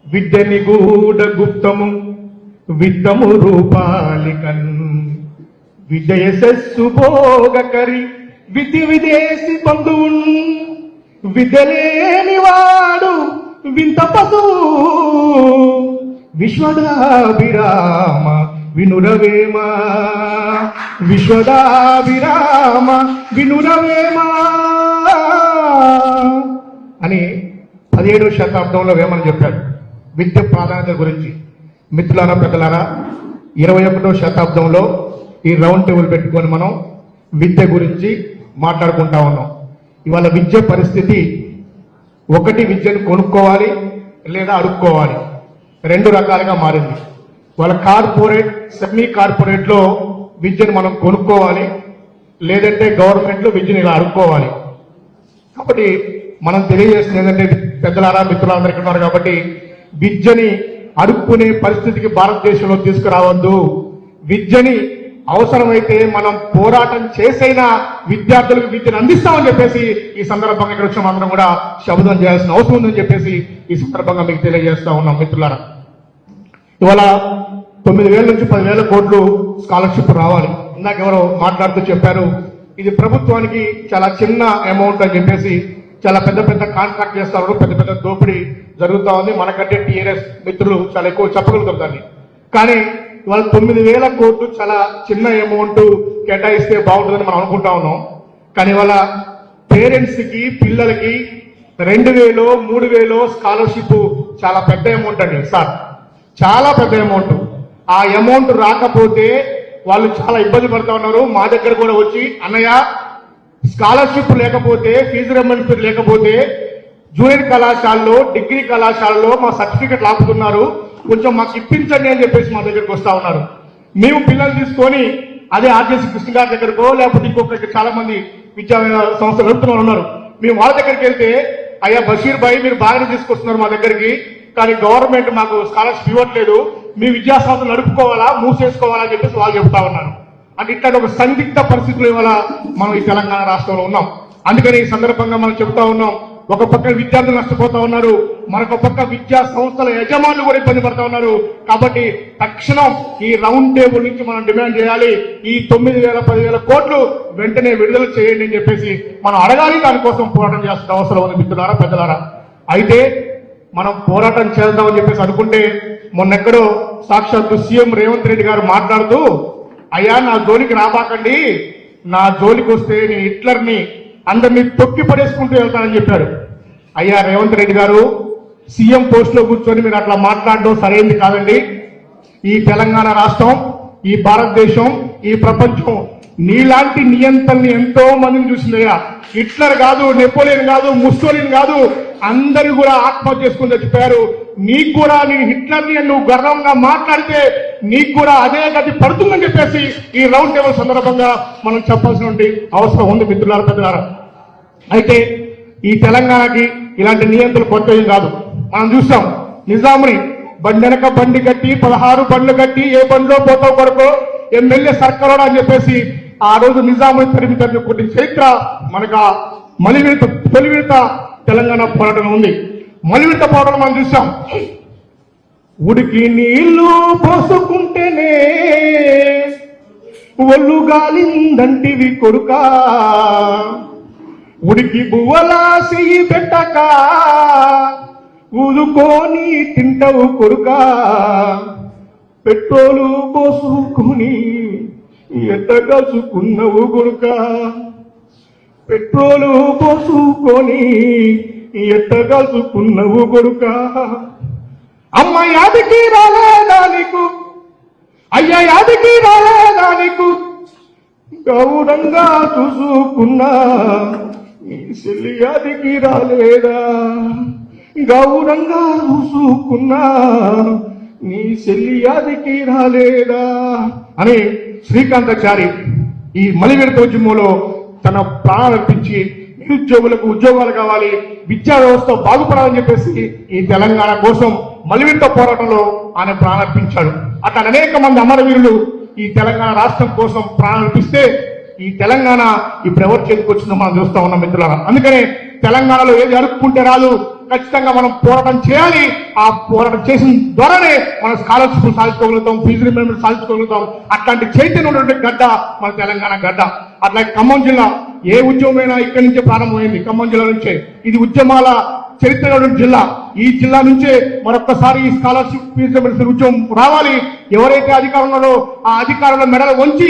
విద్యని గూఢ గుప్తము విత్తము రూపాలికన్ విజయశస్సు భోగకరి విధి విదేశీ బంధువున్ విద్యలేని వాడు వింత పశువు విశ్వదాభిరామ వినురవేమ విశ్వదాభిరామ వినురవేమ అని 17వ శతాబ్దంలో వేమన చెప్పాడు విద్య ప్రాధాన్యత గురించి. మిత్రులారా, పెద్దలారా, 21వ శతాబ్దంలో ఈ రౌండ్ టేబుల్ పెట్టుకొని మనం విద్య గురించి మాట్లాడుకుంటా ఉన్నాం. ఇవాళ విద్య పరిస్థితి ఒకటి విద్యను కొనుక్కోవాలి లేదా అడుక్కోవాలి, రెండు రకాలుగా మారింది. వాళ్ళ కార్పొరేట్ సెమీ కార్పొరేట్ లో విద్యను మనం కొనుక్కోవాలి, లేదంటే గవర్నమెంట్ లో విద్యను ఇలా అడుక్కోవాలి. కాబట్టి మనం తెలియజేస్తుంది ఏంటంటే, పెద్దలారా మిత్రులందరూ ఇక్కడ ఉన్నారు కాబట్టి, విద్యని అడుక్కునే పరిస్థితికి భారతదేశంలో తీసుకురావద్దు. విద్యని అవసరమైతే మనం పోరాటం చేసైనా విద్యార్థులకు విద్యను అందిస్తామని చెప్పేసి ఈ సందర్భంగా ఇక్కడ వచ్చిన అందరం కూడా శబ్దం చేయాల్సిన అవసరం ఉందని చెప్పేసి ఈ సందర్భంగా మీకు తెలియజేస్తా ఉన్నాం. మిత్రులారా, ఇవాళ 9,000 నుంచి 10,000 కోట్లు స్కాలర్షిప్ రావాలి. ఇందాక ఎవరో మాట్లాడుతూ చెప్పారు, ఇది ప్రభుత్వానికి చాలా చిన్న అమౌంట్ అని చెప్పేసి చాలా పెద్ద పెద్ద కాంట్రాక్ట్ చేస్తారు, పెద్ద పెద్ద దోపిడీ జరుగుతూ ఉంది. మనకంటే టీఆర్ఎస్ మిత్రులు చాలా ఎక్కువ చెప్పగలుగుతారు దాన్ని. కానీ ఇవాళ 9,000 కోట్లు చాలా చిన్న అమౌంట్ కేటాయిస్తే బాగుంటుందని మనం అనుకుంటా ఉన్నాం. కానీ ఇవాళ పేరెంట్స్ కి పిల్లలకి 2,000 3,000 స్కాలర్షిప్ చాలా పెద్ద అమౌంట్ అండి సార్, చాలా పెద్ద అమౌంట్. ఆ అమౌంట్ రాకపోతే వాళ్ళు చాలా ఇబ్బంది పడుతూ ఉన్నారు. మా దగ్గర కూడా వచ్చి, అన్నయ్య స్కాలర్షిప్ లేకపోతే, ఫీజు రియంబర్స్మెంట్ లేకపోతే జూనియర్ కళాశాలలో డిగ్రీ కళాశాలలో మా సర్టిఫికెట్ లాపుతున్నారు, కొంచెం మాకు ఇప్పించండి అని చెప్పేసి మా దగ్గరకు వస్తా ఉన్నారు. మేము పిల్లలు తీసుకొని అదే ఆర్జేసీ కృష్ణ గారి దగ్గరకో లేకపోతే ఇంకొక చాలా మంది విద్యా సంస్థ నడుపుతున్న ఉన్నారు. మేము వాళ్ళ దగ్గరికి వెళ్తే, అయ్యా బషీర్ భాయ్ మీరు బాగానే తీసుకొస్తున్నారు మా దగ్గరికి, కానీ గవర్నమెంట్ మాకు స్కాలర్షిప్ ఇవ్వట్లేదు, మీ విద్యా సంస్థలు నడుపుకోవాలా మూసేసుకోవాలా అని చెప్పేసి వాళ్ళు చెప్తా ఉన్నారు. అంటే ఇట్లాంటి ఒక సందిగ్ధ పరిస్థితులు ఇవాళ మనం ఈ తెలంగాణ రాష్ట్రంలో ఉన్నాం. అందుకని ఈ సందర్భంగా మనం చెప్తా ఉన్నాం, ఒక పక్క విద్యార్థులు నష్టపోతా ఉన్నారు, మరొక పక్క విద్యా సంస్థల యజమానులు కూడా ఇబ్బంది పడతా ఉన్నారు. కాబట్టి తక్షణం ఈ రౌండ్ టేబుల్ నుంచి మనం డిమాండ్ చేయాలి, ఈ 9,000 10,000 కోట్లు వెంటనే విడుదల చేయండి అని చెప్పేసి మనం అడగాలి. దానికోసం పోరాటం చేస్తున్న అవసరం ఉంది మిత్రులారా, పెద్దలారా. అయితే మనం పోరాటం చేద్దామని చెప్పేసి అనుకుంటే, మొన్నెక్కడో సాక్షాత్తు సీఎం రేవంత్ రెడ్డి గారు మాట్లాడుతూ, అయ్యా నా జోలికి రాబాకండి, నా జోలికి వస్తే నేను హిట్లర్ని అందరినీ తొక్కి పడేసుకుంటూ వెళ్తానని చెప్పారు. అయ్యా రేవంత్ రెడ్డి గారు, సీఎం పోస్ట్ లో కూర్చొని మీరు అట్లా మాట్లాడడం సరైంది కాదండి. ఈ తెలంగాణ రాష్ట్రం, ఈ భారతదేశం, ఈ ప్రపంచం నీలాంటి నియంత్రణని ఎంతో మందిని చూసిందయ్యా. హిట్లర్ కాదు, నెపోలియన్ కాదు, ముస్సోలిన్ కాదు, అందరూ కూడా ఆత్మహత్య చేసుకుని చచ్చిపోయారు. నీకు కూడా నీ హిట్లర్ని నువ్వు గర్వంగా మాట్లాడితే నీకు కూడా అదే గతి పడుతుందని చెప్పేసి ఈ రౌండ్ టేబుల్ సందర్భంగా మనం చెప్పాల్సిన అవసరం ఉంది మిత్రులారా, పెద్దలారా. అయితే ఈ తెలంగాణకి ఇలాంటి నియంత్రణలు కొత్త ఏం కాదు. మనం చూస్తాం, నిజాముని బండి వెనక బండి కట్టి 16 బండ్లు కట్టి ఏ బండిలో పోతావు కొరకు ఎమ్మెల్యే సర్కారోడా అని చెప్పేసి ఆ రోజు నిజాముని తరిమి కొట్టిన చరిత్ర మనకు తొలి విడత తెలంగాణ పోరాటం ఉంది. మలివిడత పోరాటం మనం చూసాం. ఉడికి నీళ్లు పోసుకుంటేనే ఒళ్ళు గాలిందంటివి కొడుకా, ఉడికి బువ్వలా చెయ్యి పెట్టక ఊదుకొని తింటవు కొడుకా, పెట్రోలు పోసుకుని ఎట్టగలుచుకున్నవు కొడుకా, పెట్రోలు పోసుకొని ఎట్టగలుచుకున్నవు కొడుకా, అమ్మ యాదికి రాలేదా నీకు, అయ్యా యాదికి రాలేదా నీకు, గౌరంగా చూసుకున్నా నీ చెల్లి యాదికి రాలేదా, గౌరంగా చూసుకున్నా నీ చెల్లి యాదికి రాలేదా అని శ్రీకాంతాచారి ఈ మలివిడత ఉద్యమంలో తన ప్రాణాలు అర్పించి నిరుద్యోగులకు ఉద్యోగాలు కావాలి, విద్యా వ్యవస్థ బాగుపడాలని చెప్పేసి ఈ తెలంగాణ కోసం మలివిడత పోరాటంలో ఆయన ప్రాణార్పించాడు. అట్లా అనేక మంది అమరవీరులు ఈ తెలంగాణ రాష్ట్రం కోసం ప్రాణార్పిస్తే ఈ తెలంగాణ ఇప్పుడు ఎవరి చేతికి వచ్చిందో మనం చూస్తా ఉన్నాం మిత్రులారా. అందుకనే తెలంగాణలో ఏది అడుక్కుంటే రాదు, ఖచ్చితంగా మనం పోరాటం చేయాలి. ఆ పోరాటం చేసిన ద్వారానే మనం స్కాలర్షిప్ సాధించుకోగలుగుతాం, ఫీజు రీయింబర్స్మెంట్ సాధించుకోగలుగుతాం. అట్లాంటి చైతన్యం ఉన్నటువంటి గడ్డ మన తెలంగాణ గడ్డ. అట్లాగే ఖమ్మం జిల్లా ఏ ఉద్యమమైనా ఇక్కడి నుంచే ప్రారంభమైంది, ఖమ్మం జిల్లా నుంచే. ఇది ఉద్యమాల చరిత్ర ఉన్నటువంటి జిల్లా. ఈ జిల్లా నుంచే మరొక్కసారి ఈ స్కాలర్షిప్ ఫీజు రీయింబర్స్మెంట్ ఉద్యమం రావాలి. ఎవరైతే అధికారంలో ఆ అధికారుల మెడలు వంచి